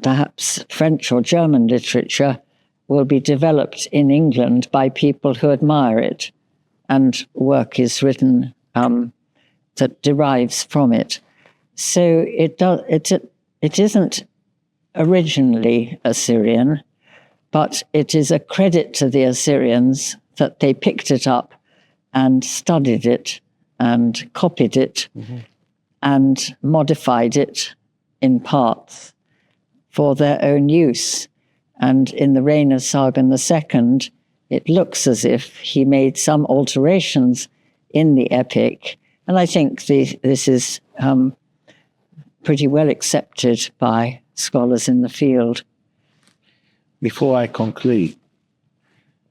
B: perhaps French or German literature will be developed in England by people who admire it, and work is written that derives from it. So it isn't originally Assyrian, but it is a credit to the Assyrians that they picked it up and studied it and copied it and modified it in parts for their own use. And in the reign of Sargon II, it looks as if he made some alterations in the epic. And I think this is pretty well accepted by scholars in the field.
A: Before I conclude,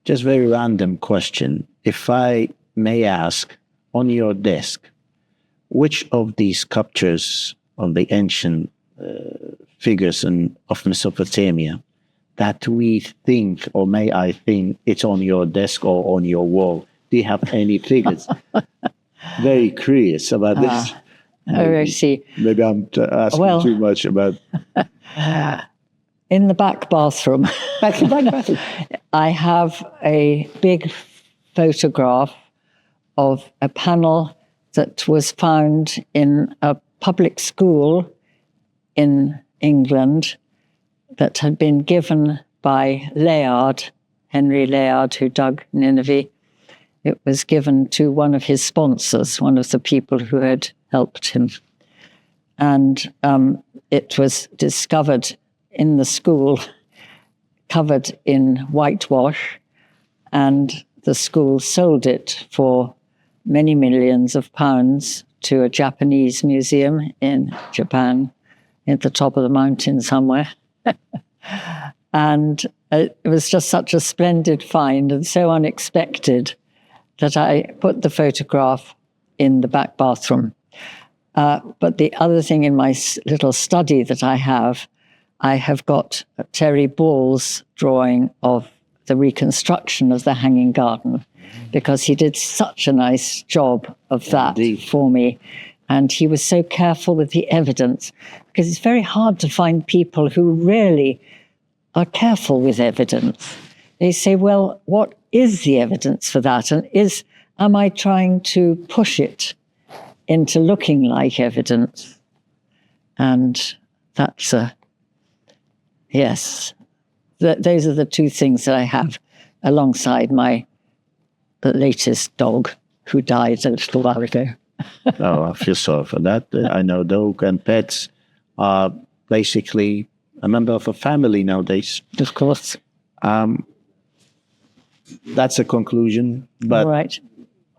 A: just very random question. If I may ask, on your desk, which of these sculptures of the ancient figures of Mesopotamia that we think, or may I think, it's on your desk or on your wall? Do you have any figures? Very curious about this.
B: I see.
A: Maybe I'm asking too much about...
B: In the back bathroom, I have a big photograph of a panel that was found in a public school in England that had been given by Layard, Henry Layard, who dug Nineveh. It was given to one of his sponsors, one of the people who had helped him. And it was discovered in the school, covered in whitewash, and the school sold it for many millions of pounds to a Japanese museum in Japan, at the top of the mountain somewhere. And it was just such a splendid find and so unexpected that I put the photograph in the back bathroom. But the other thing in my little study that I have got Terry Ball's drawing of the reconstruction of the Hanging Garden, because he did such a nice job of that for me. And he was so careful with the evidence, because it's very hard to find people who really are careful with evidence. They say, well, what is the evidence for that? And am I trying to push it into looking like evidence? And that's yes. Those are the two things that I have alongside my latest dog, who died a little while ago.
A: Oh, I feel sorry for that. I know dog and pets are basically a member of a family nowadays.
B: Of course.
A: That's a conclusion, but
B: right.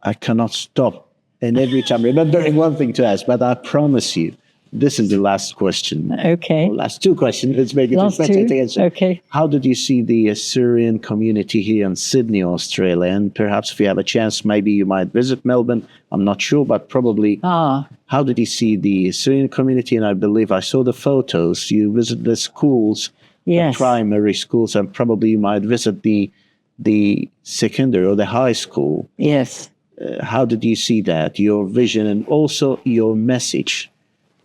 A: I cannot stop. And every time remembering one thing to ask, but I promise you, this is the last question.
B: Okay.
A: Or last two questions. It's maybe
B: last
A: better
B: two?
A: to answer.
B: Okay.
A: How did you see the Assyrian community here in Sydney, Australia? And perhaps if you have a chance, maybe you might visit Melbourne. I'm not sure, but probably. How did you see the Assyrian community? And I believe I saw the photos. You visit the schools,
B: yes,
A: the primary schools, and probably you might visit the secondary or the high school.
B: Yes.
A: How did you see that? Your vision and also your message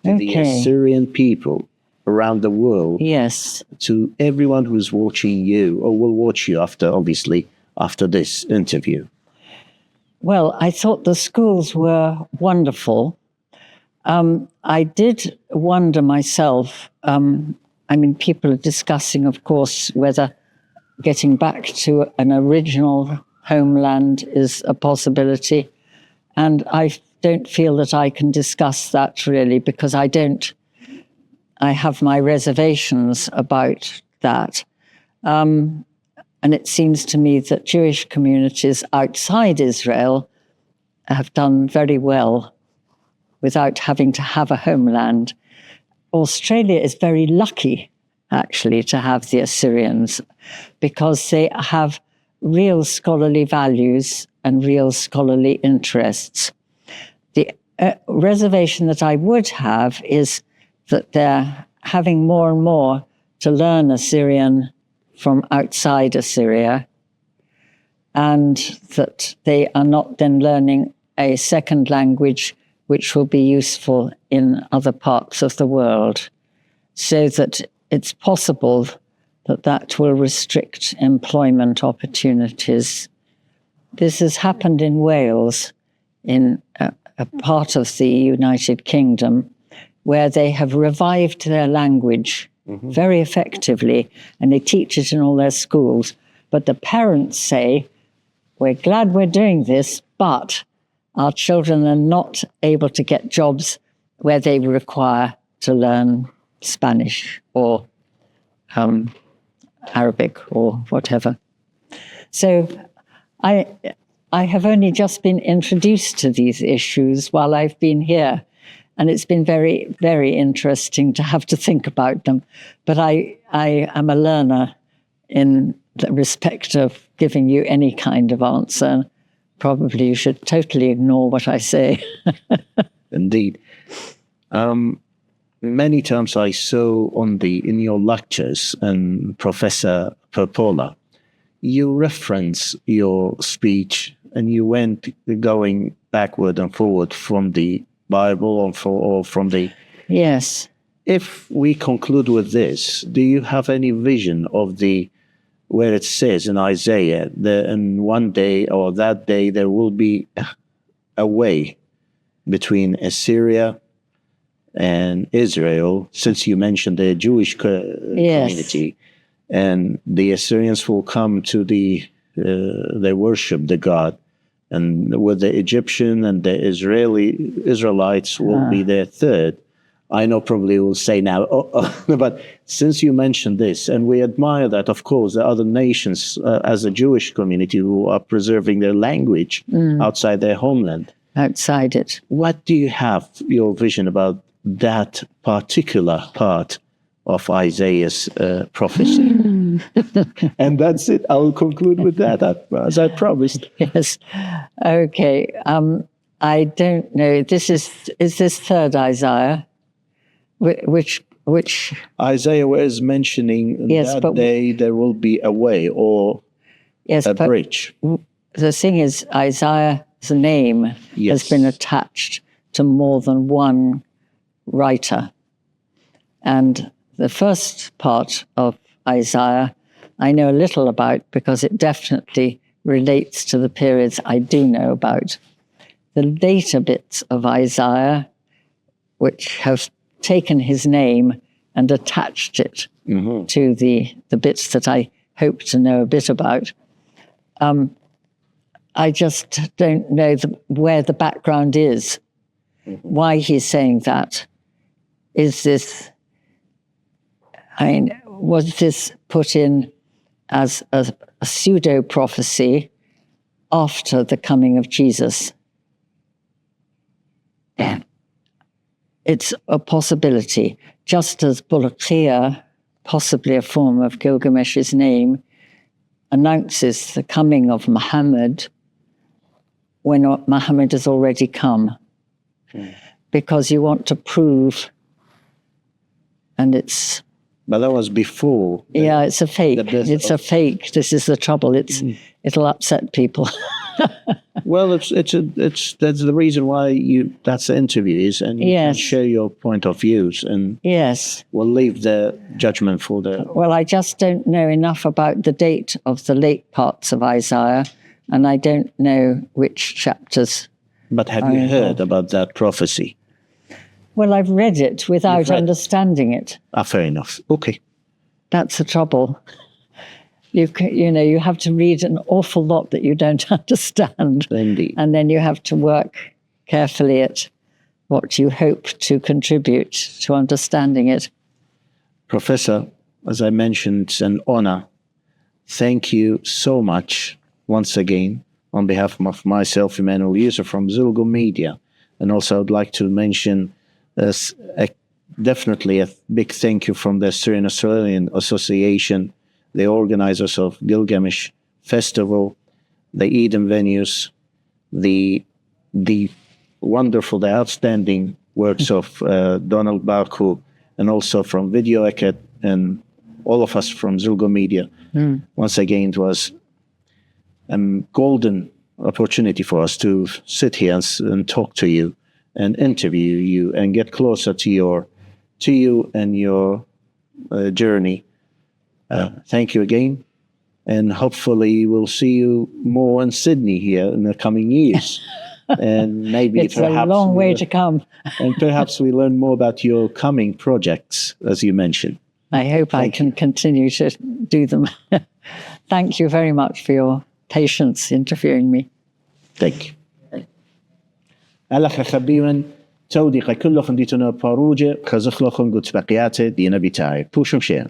A: to the Assyrian people around the world.
B: Yes.
A: To everyone who's watching you or will watch you after this interview.
B: Well, I thought the schools were wonderful. I did wonder myself, people are discussing, of course, whether getting back to an original homeland is a possibility. And I don't feel that I can discuss that really, because I have my reservations about that. And it seems to me that Jewish communities outside Israel have done very well without having to have a homeland. Australia is very lucky, actually, to have the Assyrians, because they have real scholarly values and real scholarly interests. The reservation that I would have is that they're having more and more to learn Assyrian from outside Assyria, and that they are not then learning a second language which will be useful in other parts of the world, so that it's possible that will restrict employment opportunities. This has happened in Wales, in a part of the United Kingdom, where they have revived their language very effectively, and they teach it in all their schools. But the parents say, we're glad we're doing this, but our children are not able to get jobs where they require to learn Spanish or Arabic or whatever. So I have only just been introduced to these issues while I've been here, and it's been very, very interesting to have to think about them. But I am a learner in the respect of giving you any kind of answer. Probably you should totally ignore what I say.
A: Indeed. Many times I saw in your lectures, and Professor Perpola, you reference your speech and you went going backward and forward from the Bible or from the...
B: Yes.
A: If we conclude with this, do you have any vision of where it says in Isaiah that in one day or that day there will be a way between Assyria and Israel, since you mentioned the Jewish community, and the Assyrians will come to they worship the god, and with the Egyptian and the Israelites will be their third. I know probably will say now, but since you mentioned this, and we admire that, of course, the other nations as a Jewish community who are preserving their language outside their homeland.
B: Outside it.
A: What do you have, your vision about that particular part of Isaiah's prophecy? And that's it. I'll conclude with that, as I promised.
B: Yes. Okay. I don't know. Is this third Isaiah? Which
A: Isaiah was mentioning that day there will be a way or a bridge.
B: The thing is, Isaiah's name has been attached to more than one writer. And the first part of Isaiah I know a little about because it definitely relates to the periods I do know about. The later bits of Isaiah, which have taken his name and attached it to the bits that I hope to know a bit about. I just don't know where the background is, why he's saying that. Is this, was this put in as a pseudo-prophecy after the coming of Jesus? It's a possibility, just as Bulakia, possibly a form of Gilgamesh's name, announces the coming of Muhammad when Muhammad has already come. Because you want to prove, and it's...
A: But that was before.
B: It's a fake. It's a fake. This is the trouble. It'll upset people.
A: Well, that's the reason why that's the interview and you can share your point of views, and we'll leave the judgment for the.
B: Well, I just don't know enough about the date of the late parts of Isaiah, and I don't know which chapters.
A: But have you heard about that prophecy?
B: Well, I've read it without understanding it.
A: Fair enough. Okay.
B: That's the trouble. You have to read an awful lot that you don't understand.
A: Indeed.
B: And then you have to work carefully at what you hope to contribute to understanding it.
A: Professor, as I mentioned, it's an honor. Thank you so much once again on behalf of myself, Emmanuel Francis from Zilgo Media. And also I'd like to mention definitely a big thank you from the Assyrian Australian Association, the organisers of Gilgamesh Festival, the Eden venues, the wonderful, the outstanding works of Donald Barku, and also from Video Eket and all of us from Zilgo Media. Once again, it was a golden opportunity for us to sit here and talk to you and interview you and get closer to you and your journey. Thank you again, and hopefully we'll see you more in Sydney here in the coming years. And maybe
B: it's a long way to come.
A: And perhaps we learn more about your coming projects, as you mentioned.
B: I hope I can continue to do them. Thank you very much for your patience interviewing me.
A: Thank you. ألخ خبيرا تودي كل خنديتنا باروجة خزخلخن قد بقياته دينا بتاعي بوشم شيئا.